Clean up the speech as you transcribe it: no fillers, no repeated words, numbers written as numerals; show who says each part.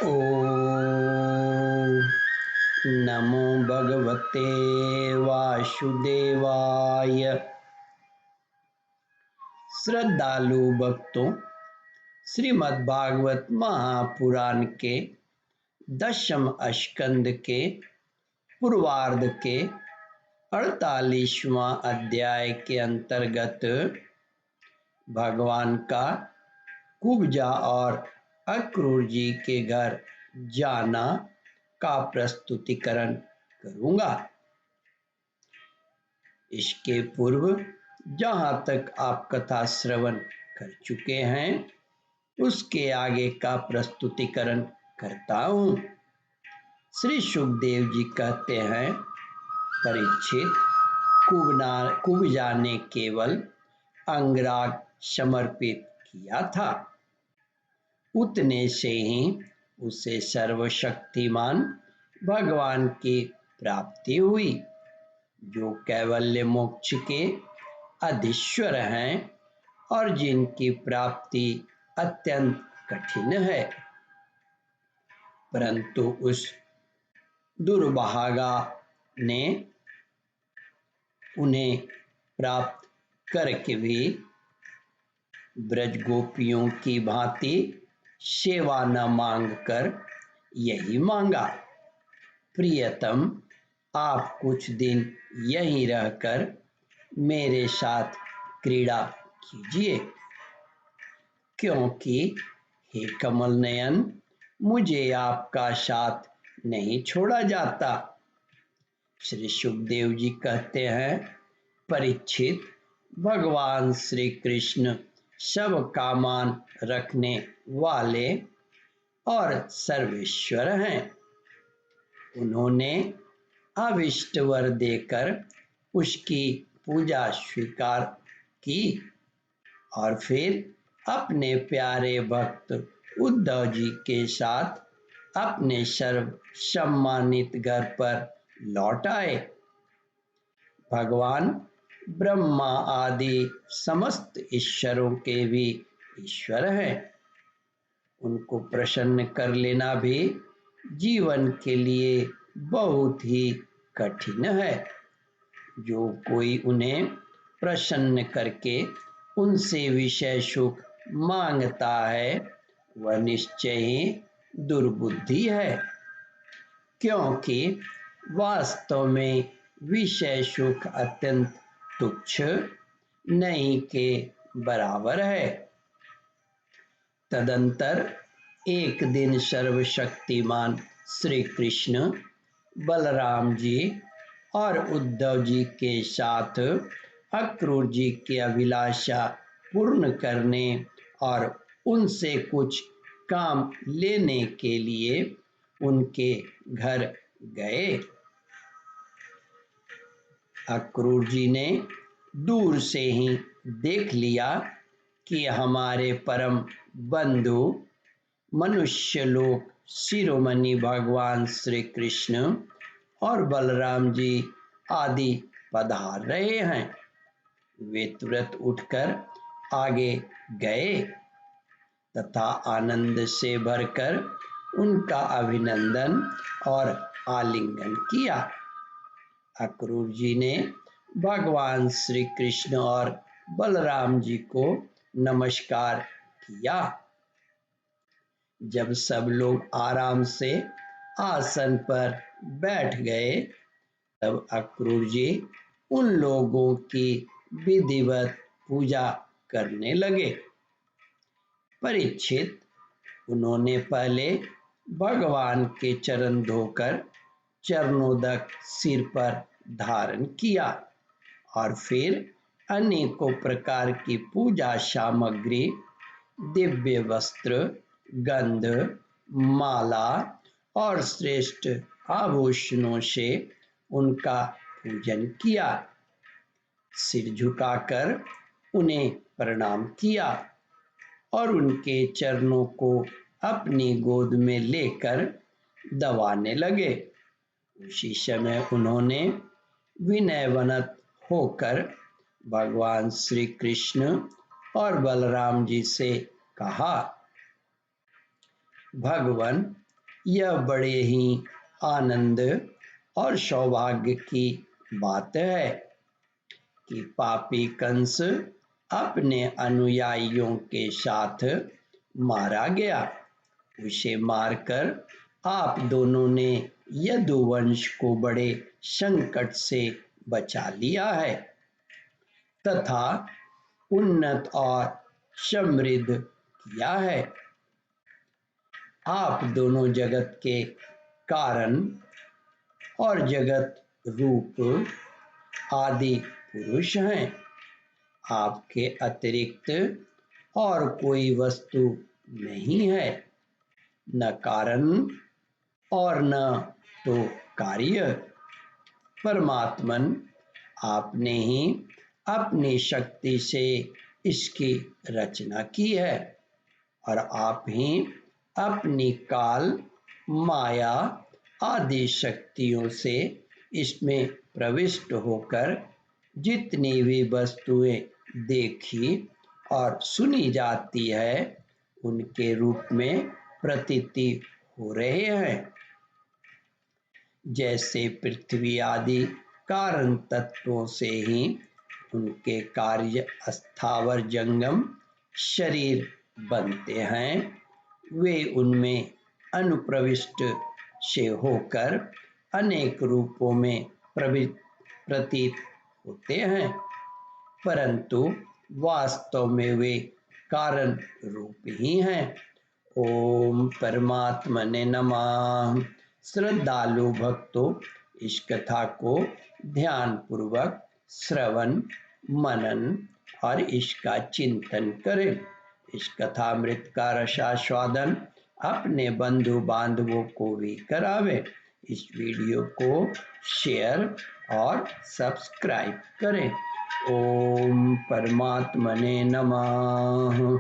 Speaker 1: ओम नमो भगवते वासुदेवाय। श्रद्धालु भक्तों, श्रीमद्भागवत महापुराण के 10वें स्कंद के पूर्वार्ध के 48वां अध्याय के अंतर्गत भगवान का कुब्जा और अक्रूर जी के घर जाना का प्रस्तुतिकरण करूंगा। इसके पूर्व जहां तक आप कथा श्रवण कर चुके हैं उसके आगे का प्रस्तुतिकरण करता हूं। श्री सुखदेव जी कहते हैं, परीक्षित, कुब्जा ने केवल अंगराग समर्पित किया था, उतने से ही उसे सर्वशक्तिमान भगवान की प्राप्ति हुई, जो कैवल्य मोक्ष के अधीश्वर हैं और जिनकी प्राप्ति अत्यंत कठिन है। परंतु उस दुर्भागा ने उन्हें प्राप्त करके भी ब्रज गोपियों की भांति सेवा न मांगकर यही मांगा, प्रियतम, आप कुछ दिन यहीं रहकर मेरे साथ क्रीड़ा कीजिए, क्योंकि हे कमल नयन, मुझे आपका साथ नहीं छोड़ा जाता। श्री सुखदेव जी कहते हैं, परीक्षित, भगवान श्री कृष्ण सब का मान रखने वाले और सर्वेश्वर हैं। उन्होंने अभीष्ट वर देकर उसकी पूजा स्वीकार की और फिर अपने प्यारे भक्त उद्धव जी के साथ अपने सर्व सम्मानित घर पर लौट आए। भगवान ब्रह्मा आदि समस्त ईश्वरों के भी ईश्वर हैं। उनको प्रसन्न कर लेना भी जीवन के लिए बहुत ही कठिन है। जो कोई उन्हें प्रसन्न करके उनसे विषय सुख मांगता है वह निश्चय ही दुर्बुद्धि है, क्योंकि वास्तव में विषय सुख अत्यंत तुच्छ नहीं के बराबर है। तदंतर एक दिन सर्वशक्तिमान श्री कृष्ण बलराम जी और उद्धव जी के साथ अक्रूर जी की अभिलाषा पूर्ण करने और उनसे कुछ काम लेने के लिए उनके घर गए। अक्रूर जी ने दूर से ही देख लिया कि हमारे परम बंधु मनुष्य लोक शिरोमणि भगवान श्री कृष्ण और बलराम जी आदि पधार रहे हैं। वे तुरंत उठकर आगे गए तथा आनंद से भरकर उनका अभिनंदन और आलिंगन किया। अक्रूर जी ने भगवान श्री कृष्ण और बलराम जी को नमस्कार किया। जब सब लोग आराम से आसन पर बैठ गए तब अक्रूर जी उन लोगों की विधिवत पूजा करने लगे। परीक्षित, उन्होंने पहले भगवान के चरण धोकर चरणोदक सिर पर धारण किया और फिर अनेकों प्रकार की पूजा सामग्री, दिव्य वस्त्र, गंध, माला और श्रेष्ठ आभूषणों से उनका पूजन किया। सिर झुकाकर उन्हें प्रणाम किया और उनके चरणों को अपनी गोद में लेकर दबाने लगे। उसी समय उन्होंने विनयवनत होकर भगवान श्री कृष्ण और बलराम जी से कहा, भगवान, यह बड़े ही आनंद और सौभाग्य की बात है कि पापी कंस अपने अनुयायियों के साथ मारा गया। उसे मारकर आप दोनों ने यदुवंश को बड़े संकट से बचा लिया है तथा उन्नत और समृद्ध किया है। आप दोनों जगत के कारण और जगत रूप आदि पुरुष हैं। आपके अतिरिक्त और कोई वस्तु नहीं है, न कारण और न तो कार्य। परमात्मन आपने ही अपनी शक्ति से इसकी रचना की है और आप ही अपनी काल, माया आदि शक्तियों से इसमें प्रविष्ट होकर जितनी भी वस्तुएं देखी और सुनी जाती है उनके रूप में प्रतीति हो रहे हैं। जैसे पृथ्वी आदि कारण तत्वों से ही उनके कार्य स्थावर जंगम शरीर बनते हैं, वे उनमें अनुप्रविष्ट से होकर अनेक रूपों में प्रतीत होते हैं, परंतु वास्तव में वे कारण रूप ही हैं। ओम परमात्मने नमः। श्रद्धालु भक्तों इस कथा को ध्यान पूर्वक श्रवण, मनन और इसका चिंतन करें। इस कथामृत का रसास्वादन अपने बंधु बांधवों को भी करावें। इस वीडियो को शेयर और सब्सक्राइब करें। ओम परमात्मने नमः।